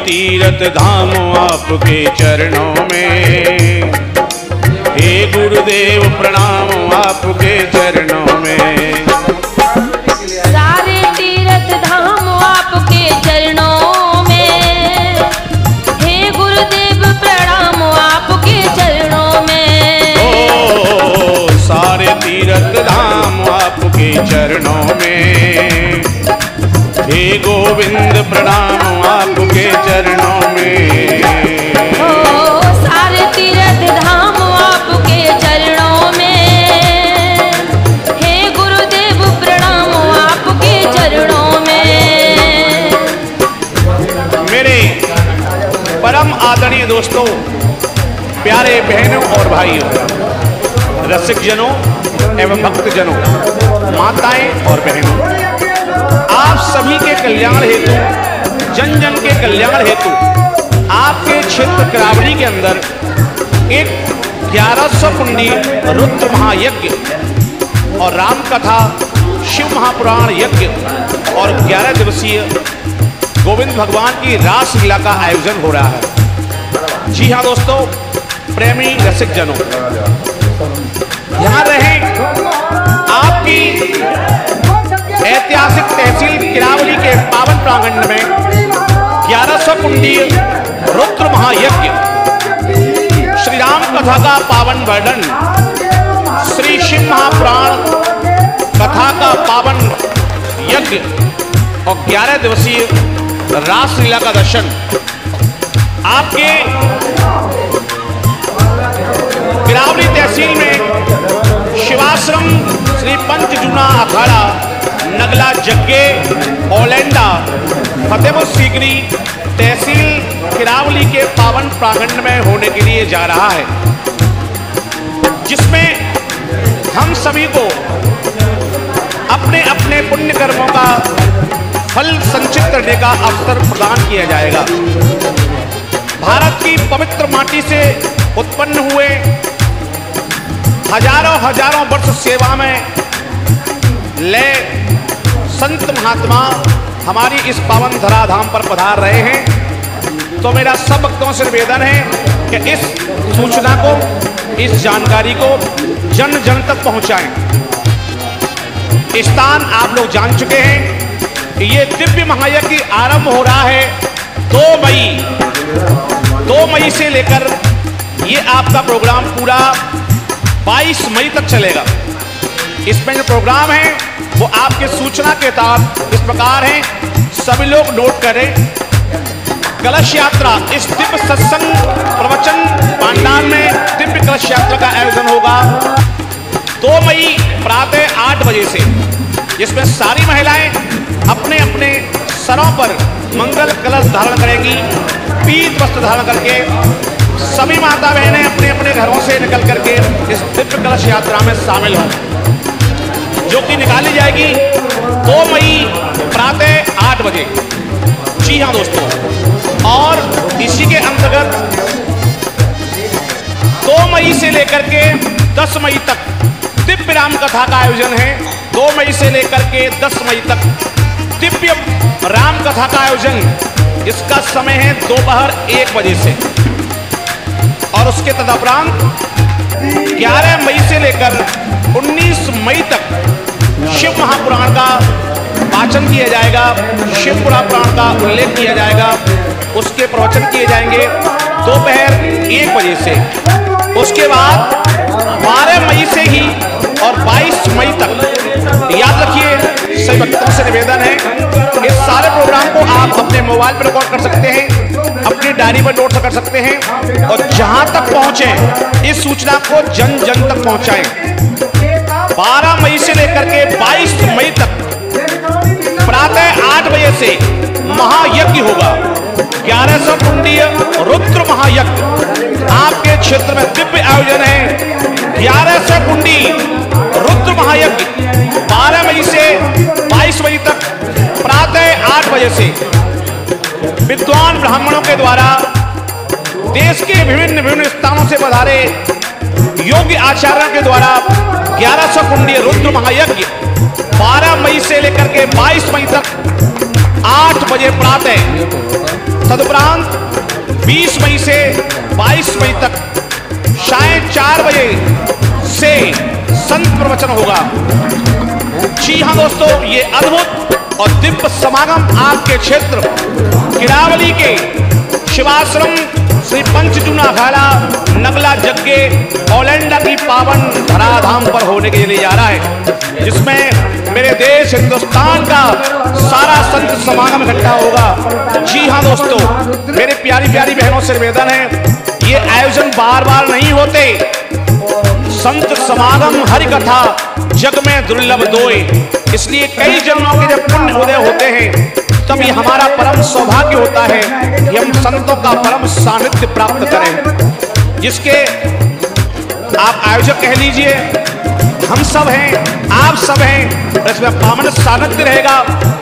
तीरथ धाम आपके चरणों में, हे गुरुदेव प्रणाम आपके चरणों में। सारे तीरथ धाम आपके चरणों में, हे गुरुदेव प्रणाम आपके चरणों में। ओ सारे तीरथ धाम आपके चरणों में, हे गोविंद प्रणाम आपके चरणों में। ओ सारे तीर्थ धाम आपके चरणों में, हे गुरुदेव प्रणाम आपके चरणों में। मेरे परम आदरणीय दोस्तों, प्यारे बहनों और भाइयों, रसिक जनों एवं भक्त जनों, माताएं और बहनों, आप सभी के कल्याण हेतु, जन जन के कल्याण हेतु आपके क्षेत्र करावली के अंदर एक 1100 कुंडी रुद्र महायज्ञ और राम कथा शिव महापुराण यज्ञ और 11 दिवसीय गोविंद भगवान की रास लीला का आयोजन हो रहा है। जी हाँ दोस्तों, प्रेमी रसिक जनों, यहाँ रहें आपकी ऐतिहासिक तहसील किरावली के पावन प्रांगण में 1100 कुंडी रुद्र महायज्ञ, श्री राम कथा का पावन वर्णन, श्री शिव महापुराण कथा का पावन यज्ञ और 11 दिवसीय रास लीला का दर्शन आपके किरावली तहसील में शिवाश्रम श्री पंचजूना अखाड़ा नगला जग्गे ओलेंडा फतेहपुर सीकरी तहसील किरावली के पावन प्रांगण में होने के लिए जा रहा है, जिसमें हम सभी को अपने अपने पुण्य कर्मों का फल संचित करने का अवसर प्रदान किया जाएगा। भारत की पवित्र माटी से उत्पन्न हुए हजारों हजारों वर्ष सेवा में लय संत महात्मा हमारी इस पावन धराधाम पर पधार रहे हैं। तो मेरा सब भक्तों से निवेदन है कि इस सूचना को, इस जानकारी को जन जन तक पहुंचाएं। स्थान आप लोग जान चुके हैं कि ये दिव्य महायज्ञ आरंभ हो रहा है 2 मई से लेकर ये आपका प्रोग्राम पूरा 22 मई तक चलेगा। इसमें जो प्रोग्राम है वो आपके सूचना के तहत इस प्रकार है, सभी लोग नोट करें। कलश यात्रा, इस दिव्य सत्संग प्रवचन पांडाल में दिव्य कलश यात्रा का आयोजन होगा 2 मई प्रातः 8 बजे से, जिसमें सारी महिलाएं अपने अपने सरों पर मंगल कलश धारण करेंगी, पीत वस्त्र धारण करके। सभी माता बहनें अपने अपने घरों से निकल करके इस दिव्य कलश यात्रा में शामिल हों। जाएगी 2 मई प्रातः 8 बजे। जी हाँ दोस्तों, और इसी के अंतर्गत 2 मई से लेकर के 10 मई तक दिव्य राम कथा का आयोजन है। 2 मई से लेकर के 10 मई तक दिव्य राम कथा का आयोजन, इसका समय है दोपहर 1 बजे से। और उसके तदुपरांत 11 मई से लेकर 19 मई तक शिव महापुराण का वाचन किया जाएगा, शिव पुराण का उल्लेख किया जाएगा, उसके प्रवचन किए जाएंगे दोपहर 1 बजे से। उसके बाद 12 मई से ही और 22 मई तक, याद रखिए सभी भक्तों से निवेदन है, इस सारे प्रोग्राम को आप अपने मोबाइल पर रिकॉर्ड कर सकते हैं, अपनी डायरी पर नोट कर सकते हैं, और जहां तक पहुंचे इस सूचना को जन जन तक पहुंचाएं। 12 मई से लेकर के 22 मई तक प्रातः 8 बजे से महायज्ञ होगा। 1100 कुंडीय रुद्र महायज्ञ आपके क्षेत्र में दिव्य आयोजन है। 1100 कुंडी रुद्र महायज्ञ 12 मई से 22 मई तक प्रातः 8 बजे से विद्वान ब्राह्मणों के द्वारा देश के विभिन्न स्थानों से पधारे योग्य आचार्यों के द्वारा 1100 कुंडी रुद्र महायज्ञ 12 मई से लेकर के 22 मई तक 8 बजे प्रातः। तदुपरांत 20 मई से 22 मई तक सायं 4 बजे से संत प्रवचन होगा। जी हाँ दोस्तों, ये अद्भुत और दिव्य समागम आपके क्षेत्र किरावली के शिवाश्रम श्री पंचजूना अखाड़ा नगला जग्गे ओलेंडा की पावन धराधाम पर होने के लिए जा रहा है, जिसमें मेरे देश हिंदुस्तान का सारा संत समागम इकट्ठा होगा। जी हाँ दोस्तों, मेरे प्यारी प्यारी बहनों से निवेदन है, ये आयोजन बार बार नहीं होते। संत समागम हरि कथा जग में दुर्लभ दोए, इसलिए कई जन्मों के जब पुण्य उदय होते हैं तब ये हमारा परम सौभाग्य होता है कि हम संतों का परम सानिध्य प्राप्त करें, जिसके आप आयोजक कह लीजिए, हम सब हैं, आप सब हैं। इसमें पावन सानिध्य रहेगा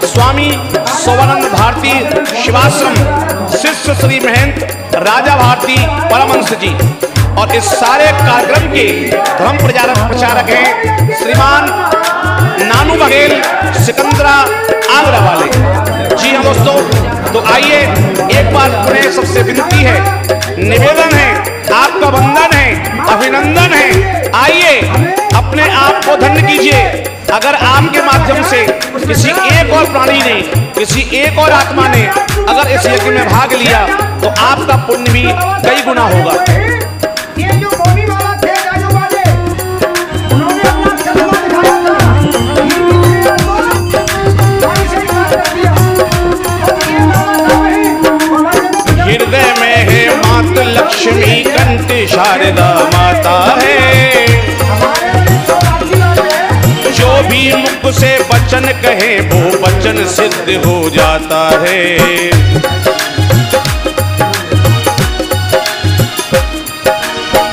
स्वामी सोवानंद भारती शिवाश्रम शिष्य श्री महंत राजा भारती परमहंस जी। और इस सारे कार्यक्रम के धर्म प्रचारक हैं श्रीमान नानू बघेल सिकंदरा आगरा वाले। जी हाँ दोस्तों, तो आइए एक बार पुनः सबसे विनती है, निवेदन है, आपका वंदन है, अभिनंदन है। आइए अपने आप को धन्य कीजिए। अगर आपके माध्यम से किसी एक और प्राणी ने, किसी एक और आत्मा ने अगर इस यज्ञ में भाग लिया तो आपका पुण्य भी कई गुना होगा। ये जो बोली वाला थे राजू वाले, उन्होंने अपना चश्मा दिखाया था, हृदय में है मात लक्ष्मी कंठ शारदा माता है, जो भी मुख से वचन कहे वो वचन सिद्ध हो जाता है।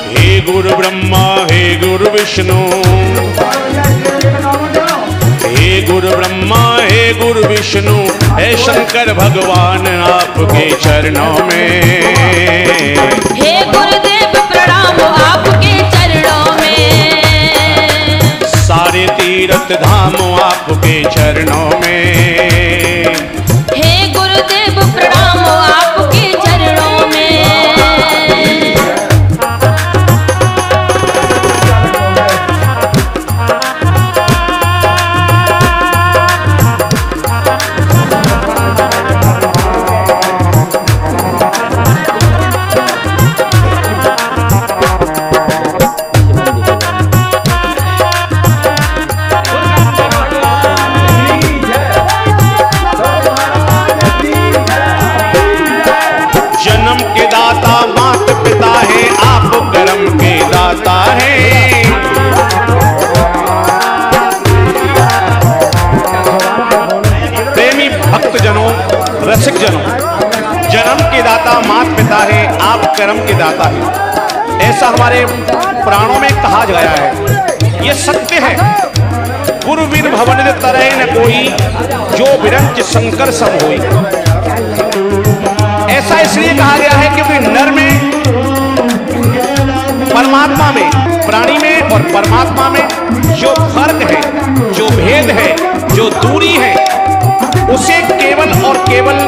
हे गुरु ब्रह्मा हे गुरु विष्णु, हे गुरु ब्रह्मा हे गुरु विष्णु, हे शंकर भगवान आपके चरणों में। हे गुरुदेव प्रणाम आपके चरणों में, सारे तीर्थ धाम आपके चरणों में। हे गुरुदेव प्रणाम आपके चरणों में। रसिक जनों, जन्म के दाता मात पिता है, आप कर्म के दाता है, ऐसा हमारे पुराणों में कहा गया है। ये सत्य है। गुरुवीर भवन तरह न कोई, जो विरंच शंकर सम होई। ऐसा इसलिए कहा गया है क्योंकि नर में, परमात्मा में, प्राणी में और परमात्मा में जो फर्क है, जो भेद है, जो दूरी है, उसे केवल और केवल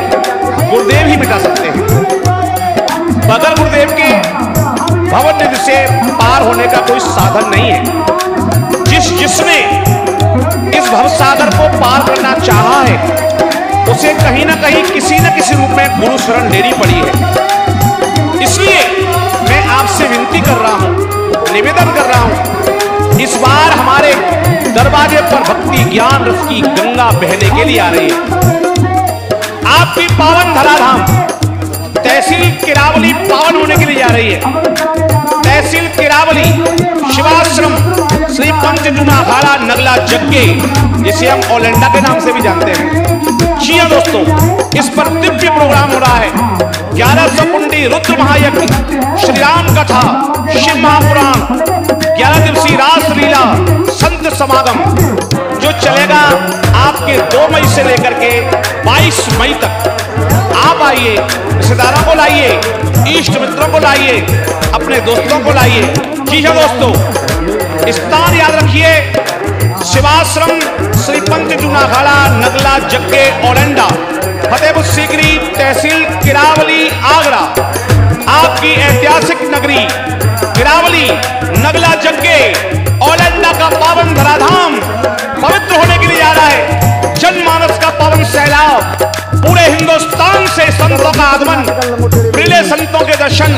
गुरुदेव ही मिटा सकते हैं। बगैर गुरुदेव के भवन निधि से पार होने का कोई साधन नहीं है। जिसने इस भवसागर को पार करना चाहा है, उसे कहीं ना कहीं किसी न किसी रूप में गुरु शरण लेनी पड़ी है। इसलिए मैं आपसे विनती कर रहा हूं, निवेदन कर रहा हूं, इस बार हमारे दरवाजे पर भक्ति ज्ञान रस की गंगा बहने के लिए आ रही है। आपकी पावन धराधाम तहसील किरावली पावन होने के लिए जा रही है। तहसील किरावली शिवाश्रम श्री पंचजूना अखाड़ा नगला जग्गे, जिसे हम ओलेंडा के नाम से भी जानते हैं। जी हाँ दोस्तों, इस पर दिव्य प्रोग्राम हो रहा है। 1100 कुंडी रुद्र महायज्ञ, श्री राम कथा, शिव महापुराण, 11 दिवसीय रास लीला, संत समागम जो चलेगा आपके 2 मई से लेकर के 22 मई तक। आप आइए, रिश्तेदारों को लाइए, इष्ट मित्रों को लाइए, अपने दोस्तों को लाइए। जी हाँ दोस्तों, स्थान याद रखिए, शिवाश्रम श्री पंचजूना अखाड़ा नगला जग्गे ओलेंडा, फतेहपुर सीकरी, तहसील किरावली, आगरा। आपकी ऐतिहासिक नगरी किरावली नगला जग्गे ओलेंडा का पावन धराधाम पवित्र होने के लिए जा रहा है। जनमानस का पावन सैलाब, पूरे हिंदुस्तान से संतों का आगमन, प्रिय संतों के दर्शन,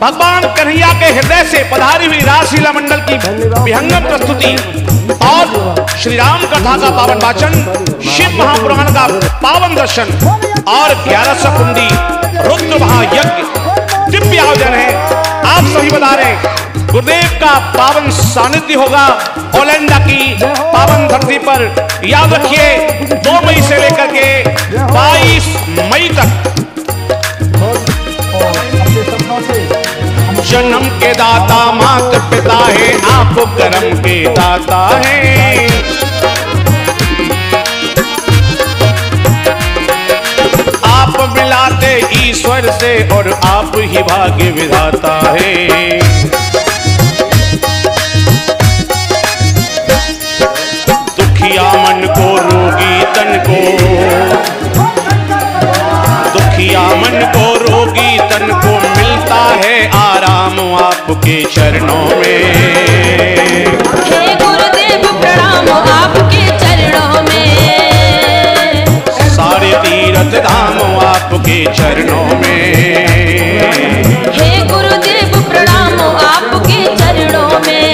भगवान कन्हैया के हृदय से पधारी हुई रासलीला मंडल की विहंगम प्रस्तुति और श्री राम कथा का पावन वाचन, शिव महापुराण का पावन दर्शन और 1100 कुंडी रुद्र महायज्ञ दिव्य आयोजन है। आप सभी बता रहे हैं, गुरुदेव का पावन सानिध्य होगा ओलेंडा की पावन धरती पर। याद रखिए, 2 मई से लेकर के 22 मई तक। जन्म के दाता माता पिता है, आप कर्म के दाता है। आप मिलाते ईश्वर से और आप ही भाग्य विधाता है। दुखिया मन को, रोगी तन को, दुखिया मन को, रोगी तन को मिलता है आराम आपके चरणों में। हे गुरुदेव प्रणाम आपके चरणों में, सारे तीर्थ धाम आपके चरणों में। हे गुरुदेव प्रणाम आपके चरणों में।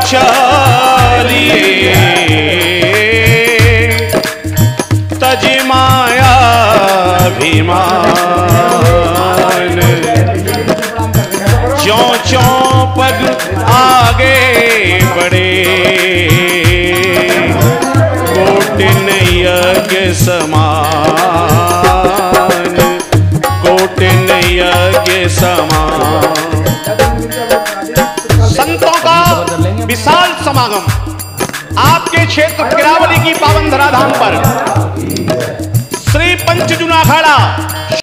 चालिए तज माया अभिमान, ज्यों पग आगे बढ़े, कोटिन यज्ञ समान, कोटिन यज्ञ समान। संतों का विशाल समागम आपके क्षेत्र किरावली की पावन धराधाम पर श्री पंचजूना अखाड़ा